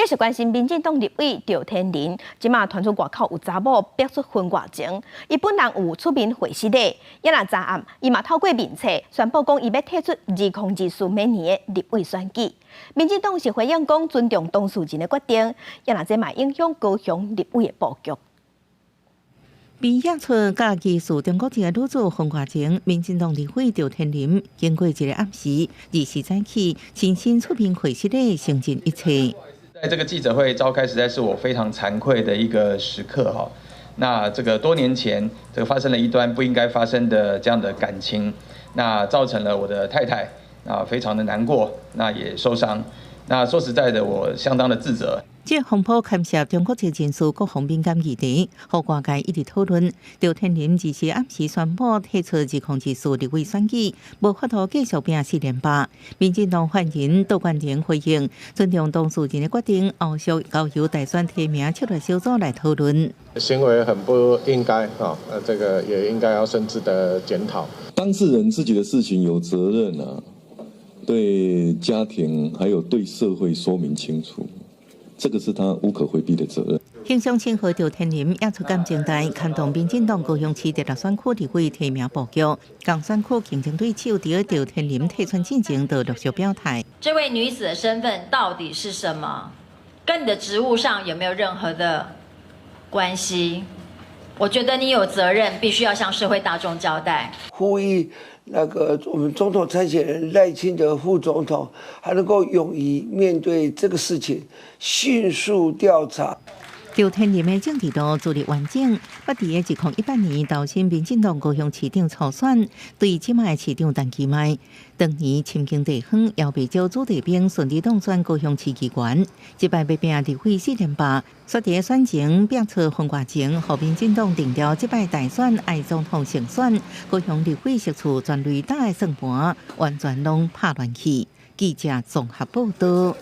继续关心民进党立委赵天麟，即马传出外口有查某逼出婚外情，伊本人有出面回息的，也若昨暗，伊嘛透过面册宣布讲，伊要退出2024明年的立委选举。民进党是回应讲尊重当事人的决定，也若这嘛影响高雄立委的布局。被验出甲疑似中国籍的女子婚外情，民进党立委赵天麟经过一个暗时，2时早起亲身出面回息的承认一切。在这个记者会召开，实在是我非常惭愧的一个时刻哈。那这个多年前，这个发生了一段不应该发生的这样的感情，那造成了我的太太非常的难过，那也受伤。那说实在的，我相当的自责。这风波牵涉中国籍人士各方敏感议题，和外界一直讨论。赵天麟2时暗时宣布退出2024立委选举，无法度继续拼4连霸。民进党发言人杜冠廷回应，尊重当事人的决定，后续交由大选提名策略小组来讨论。行为很不应该这个也应该要深知的检讨。当事人自己的事情有责任对家庭还有对社会说明清楚。这个是他无可回避的责任。形象称和赵天麟也出感情台，牵动民进党高雄市第6选区立委提名布局。港选区竞争对手在赵天麟退出进前就陆续表态。这位女子的身份到底是什么？跟你的职务上有没有任何的关系？我觉得你有责任，必须要向社会大众交代。呼吁我们总统参选人赖清德副总统还能够勇于面对这个事情，迅速调查。赵天麟的政治路资历完整，捌伫2018年投身民进党高雄市长初选，对即卖市长陈其迈，当年深耕地方，也被招朱立兵顺利当选高雄市议员。即摆要拼立委4连霸，说伫选前逼出婚外情，互民进党定调即摆大选爱总统胜选，高雄立委席处全雷打的算盘，完全拢拍乱去。记者综合报道。